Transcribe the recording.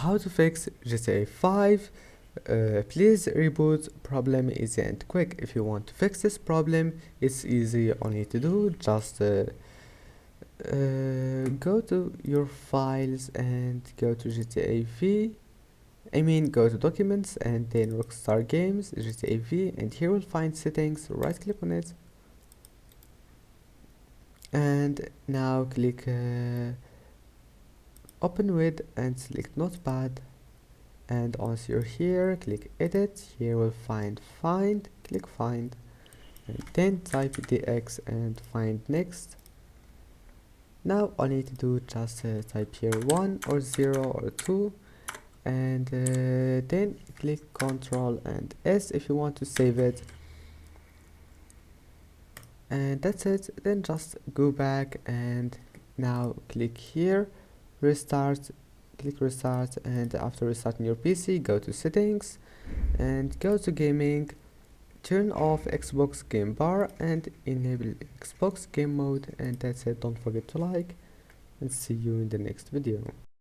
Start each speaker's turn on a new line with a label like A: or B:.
A: how to fix GTA 5 please reboot problem isn't quick. If you want to fix this problem, it's easy. All you need to do just go to your files and go to GTA V. Go to documents and then Rockstar Games GTA V, and here we'll find settings. Right click on it and now click open with and select notepad, and once you're here click edit. Here we'll find click find and then type dx and find next. Now all you need to do just type here 1 or 0 or 2 and then click Ctrl and S if you want to save it, and that's it. Then just go back and now click here restart, click restart, and after restarting your PC go to settings and go to gaming, turn off Xbox game bar and enable Xbox game mode, and that's it. Don't forget to like and see you in the next video.